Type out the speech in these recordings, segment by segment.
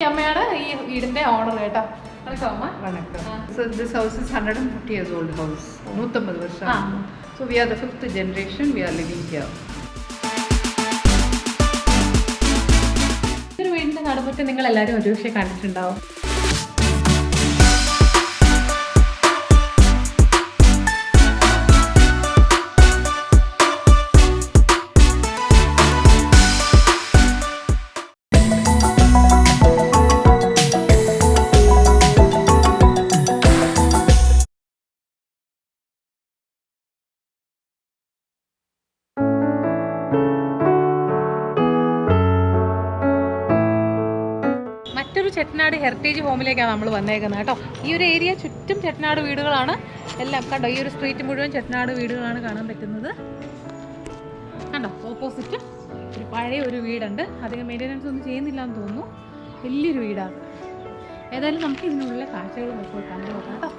So this house is 150 years old house. 150 varsham. So we are the 5th generation. We are living here. This വീടിന്റെ നടുമുറ്റം നിങ്ങൾ എല്ലാവരും ഒരുപക്ഷേ കണ്ടിട്ടുണ്ടാവും. Chettinad Heritage ഹോമിലേക്കാണ് നമ്മൾ വന്നേക്കുന്നത് കേട്ടോ. ഈ ഒരു ഏരിയ ചുറ്റും ചെട്ടനാട് വീടുകളാണ്. എല്ലാം കണ്ടോ, ഈ ഒരു സ്ട്രീറ്റ് മുഴുവൻ ചെട്ടനാട് വീടുകളാണ് കാണാൻ പറ്റുന്നത്. കണ്ടോ, ഓപ്പോസിറ്റ് ഒരു പഴയ ഒരു വീടുണ്ട്. അധികം മെയിൻ്റനൻസ് ഒന്നും ചെയ്യുന്നില്ല എന്ന് തോന്നുന്നു. വലിയൊരു വീടാണ്. ഏതായാലും നമുക്ക് ഇതിനുള്ള കാഴ്ചകൾ നോക്കി കണ്ടു നോക്കാം കേട്ടോ.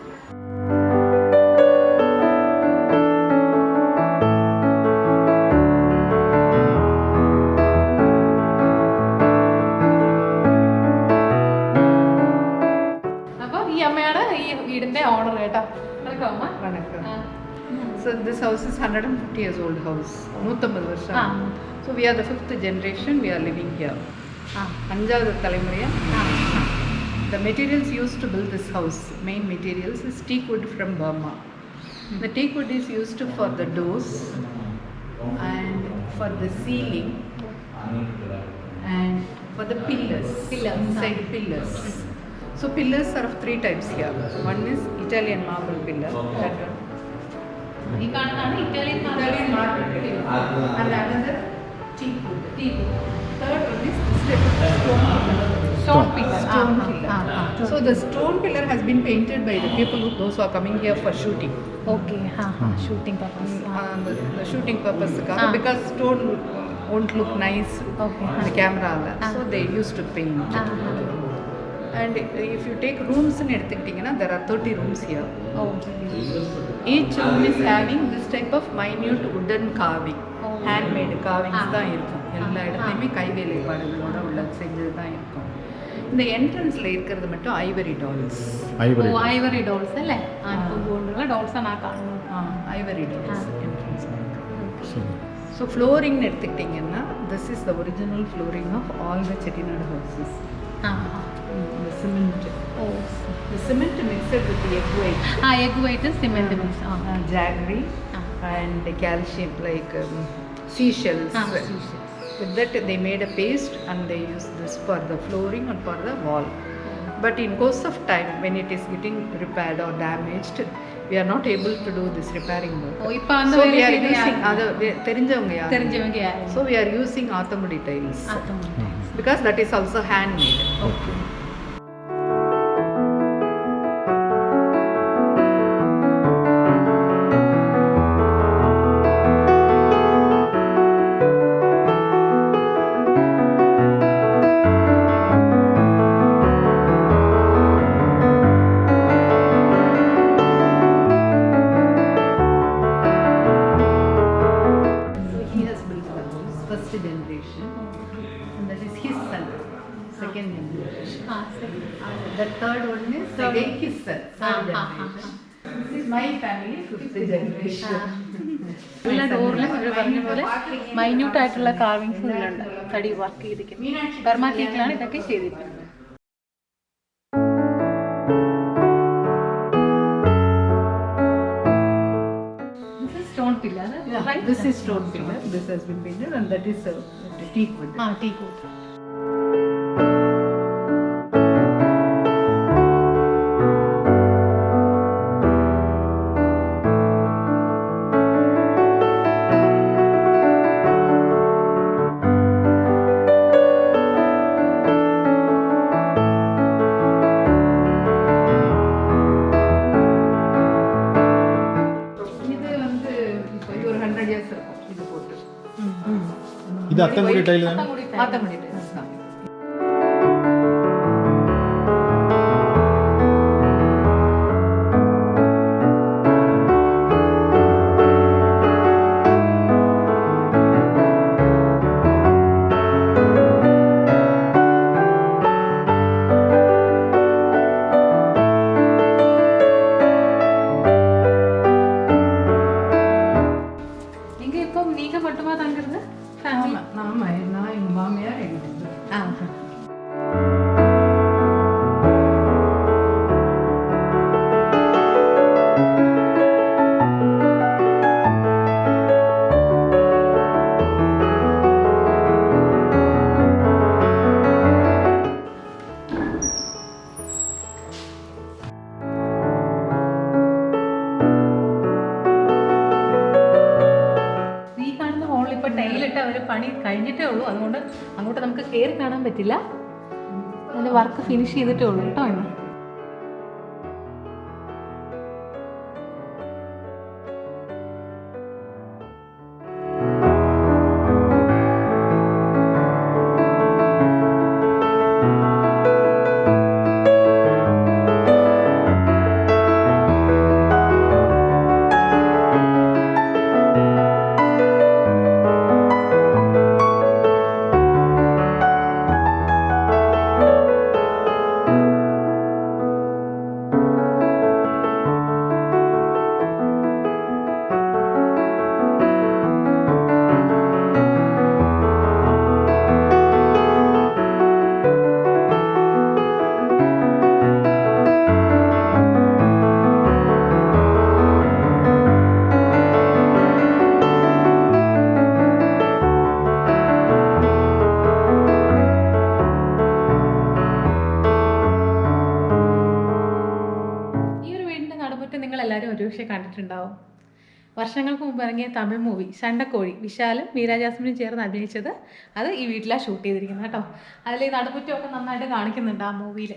So this house is 150 years old house. 150 varsham. So we are the 5th generation. We are living here. Anjavadu Talaimuriya. The materials used to build this house, main materials is teak wood from Burma. The teak wood is used for the doors and for the ceiling and for the pillars. Inside pillars. So pillars are of 3 types here. One is Italian marble pillar. That one. Italian marble pillar. And another teak wood. Third one is stone pillar. So the stone pillar has been painted by the people those who are coming here for shooting. Okay, shooting purpose. The shooting purpose because stone won't look nice on the camera. So they used to paint. And if you take rooms in Eduthikitingana, there are 30 rooms here. Each room is having this type of minute wooden carving. Handmade carvings தான் இருக்கும். எல்லா இடத்துலையுமே கைவேலைப்பாடுகளோட உள்ள செஞ்சது தான் இருக்கும். இந்த என்ட்ரன்ஸ்ல இருக்கிறது மட்டும் ஐவரி டால்ஸ். ஐவரி டால்ஸ் അല്ലേ? ഗോൾഡുള്ള ഡോൾസ് ആണ് കാണുന്നത്. ஐவரி டால்ஸ் என்ட்ரன்ஸ்ல. So flooring எடுத்துக்கிட்டீங்கன்னா, this is the original flooring of all the Chettinad houses. The cement. The cement mixed with the egg white. Egg white and cement mix. Jaggery and calcium like seashells. With that they made a paste and they used this for the flooring and for the wall. But in course of time, when it is getting repaired or damaged, we are not able to do this repairing work. So we are using So we are using Accomodation tiles. Because that is also handmade. Okay. The third one is again his son. This is my family, 5th generation. എല്ലാ ഡോറിലും ഇവർ പറഞ്ഞ പോലെ minute ആയിട്ടുള്ള carvings ഉണ്ട്. തടി work ചെയ്തിരിക്കുന്നത് Burma ടീക്കിലാണ് ഇതൊക്കെ ചെയ്തിരിക്കുന്നത്. Stone pillar. Right? This is stone pillar. This has been painted and that is teak wood. Teak wood. ഇത് അക്കംകുടി ടൈൽ ആണ്. Accomodation tiles. കയറി കാണാൻ പറ്റില്ല. അതിൻ്റെ വർക്ക് ഫിനിഷ് ചെയ്തിട്ടേ ഉള്ളൂ കേട്ടോ ഇന്ന്. നിങ്ങളെല്ലാവരും ഒരുപക്ഷെ കണ്ടിട്ടുണ്ടാവും. വർഷങ്ങൾക്ക് മുമ്പ് ഇറങ്ങിയ തമിഴ് മൂവി സണ്ടക്കോഴി, വിശാലും മീര ജാസ്മിനും ചേർന്ന് അഭിനയിച്ചത്, അത് ഈ വീട്ടിലാണ് ഷൂട്ട് ചെയ്തിരിക്കുന്നത് കേട്ടോ. അതിൽ ഈ നടുമുറ്റമൊക്കെ നന്നായിട്ട് കാണിക്കുന്നുണ്ട് ആ മൂവിയിൽ.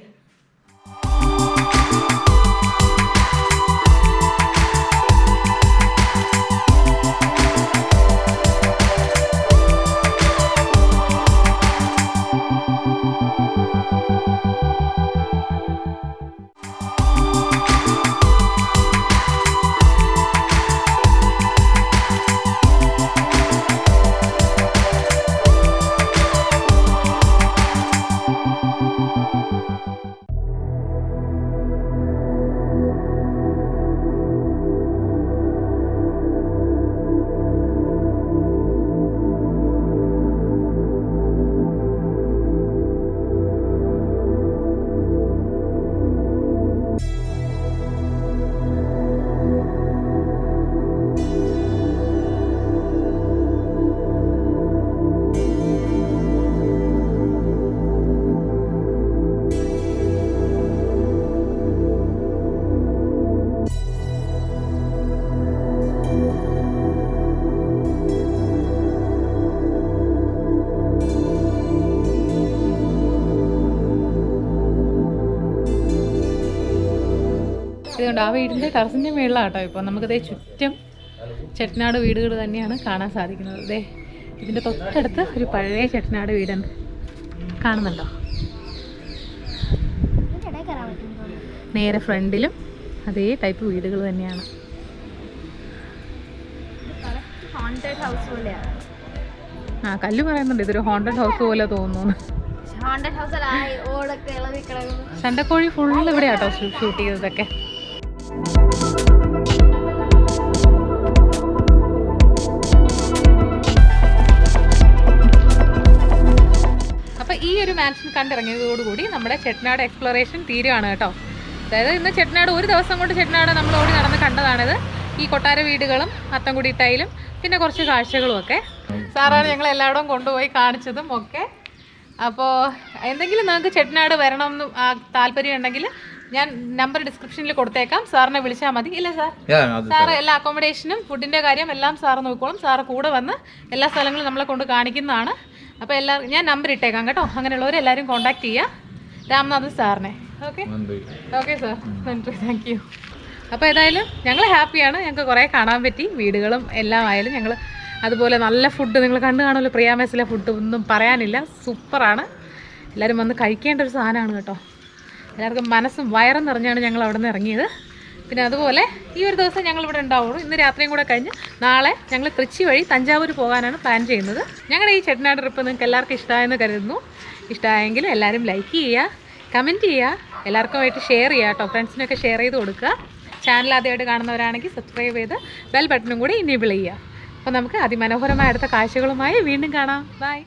ഇതുകൊണ്ട് ആ വീടിൻ്റെ ടെറസിൻ്റെ മേളിലാണ് കേട്ടോ. ഇപ്പോൾ നമുക്കതേ ചുറ്റും ചെട്ടനാട് വീടുകൾ തന്നെയാണ് കാണാൻ സാധിക്കുന്നത്. ഇതേ ഇതിൻ്റെ തൊട്ടടുത്ത് ഒരു പഴയ ചെട്ടനാട് വീടുണ്ട്, കാണുന്നുണ്ടോ? നേരെ ഫ്രണ്ടിലും അതേ ടൈപ്പ് വീടുകൾ തന്നെയാണ്. ആ കല്ല് പറയുന്നുണ്ട് ഇതൊരു ഹോണ്ടഡ് ഹൗസ് പോലെ തോന്നുന്നു. സണ്ടക്കോഴി ഫുള്ള് ഇവിടെ ആട്ടോ ഷൂട്ട് ചെയ്തതൊക്കെ. അപ്പോൾ ഈ ഒരു മാൻഷൻ കണ്ടിറങ്ങിയതോടുകൂടി നമ്മുടെ ചെട്ടനാട് എക്സ്പ്ലോറേഷൻ തീരുവാണ് കേട്ടോ. അതായത് ഇന്ന് ചെട്ടനാട് ഒരു ദിവസം കൊണ്ട് ചെട്ടനാട് നമ്മൾ ഓടി നടന്ന് കണ്ടതാണിത്. ഈ കൊട്ടാര വീടുകളും അത്തംകുടി ടൈലും പിന്നെ കുറച്ച് കാഴ്ചകളും ഒക്കെ സാറാണ് ഞങ്ങൾ എല്ലായിടവും കൊണ്ടുപോയി കാണിച്ചതും ഒക്കെ. അപ്പോൾ എന്തെങ്കിലും നിങ്ങൾക്ക് ചെട്ടനാട് വരണം എന്ന് താല്പര്യം ഉണ്ടെങ്കിൽ ഞാൻ നമ്പർ ഡിസ്ക്രിപ്ഷനിൽ കൊടുത്തേക്കാം, സാറിനെ വിളിച്ചാൽ മതി. ഇല്ല സാർ? സാറ് എല്ലാ അക്കോമഡേഷനും ഫുഡിൻ്റെ കാര്യം എല്ലാം സാറ് നോക്കിക്കോളും. സാറ് കൂടെ വന്ന് എല്ലാ സ്ഥലങ്ങളും നമ്മളെ കൊണ്ട് കാണിക്കുന്നതാണ്. അപ്പോൾ ഞാൻ നമ്പർ ഇട്ടേക്കാം കേട്ടോ. അങ്ങനെയുള്ളവർ എല്ലാവരും കോൺടാക്ട് ചെയ്യുക, രാമനാഥൻ സാറിനെ. ഓക്കെ ഓക്കെ സാർ, നന്ദി, താങ്ക് യു. അപ്പോൾ ഏതായാലും ഞങ്ങൾ ഹാപ്പിയാണ്. ഞങ്ങൾക്ക് കുറേ കാണാൻ പറ്റി, വീടുകളും എല്ലാം ആയാലും. ഞങ്ങൾ അതുപോലെ നല്ല ഫുഡ് നിങ്ങൾ കണ്ടു കാണുമല്ലോ, പ്രിയ മെസ്സിലെ ഫുഡ് ഒന്നും പറയാനില്ല, സൂപ്പറാണ്. എല്ലാവരും വന്ന് കഴിക്കേണ്ട ഒരു സാധനമാണ് കേട്ടോ. എല്ലാവർക്കും മനസ്സും വയറും നിറഞ്ഞാണ് ഞങ്ങൾ അവിടെ നിന്ന് ഇറങ്ങിയത്. പിന്നെ അതുപോലെ ഈ ഒരു ദിവസം ഞങ്ങളിവിടെ ഉണ്ടാവുള്ളൂ. ഇന്ന് രാത്രിയും കൂടെ കഴിഞ്ഞ് നാളെ ഞങ്ങൾ തൃച്ചി വഴി തഞ്ചാവൂർ പോകാനാണ് പ്ലാൻ ചെയ്യുന്നത്. ഞങ്ങളുടെ ഈ ചെട്ടനാട് ട്രിപ്പ് നിങ്ങൾക്ക് എല്ലാവർക്കും ഇഷ്ടമായെന്ന് കരുതുന്നു. ഇഷ്ടമായെങ്കിൽ എല്ലാവരും ലൈക്ക് ചെയ്യുക, കമൻറ്റ് ചെയ്യുക, എല്ലാവർക്കുമായിട്ട് ഷെയർ ചെയ്യുക കേട്ടോ. ഫ്രണ്ട്സിനൊക്കെ ഷെയർ ചെയ്ത് കൊടുക്കുക. ചാനൽ ആദ്യമായിട്ട് കാണുന്നവരാണെങ്കിൽ സബ്സ്ക്രൈബ് ചെയ്ത് ബെൽ ബട്ടണും കൂടി ഇനേബിൾ ചെയ്യുക. അപ്പോൾ നമുക്ക് അതിമനോഹരമായ അടുത്ത കാഴ്ചകളുമായി വീണ്ടും കാണാം. ബൈ.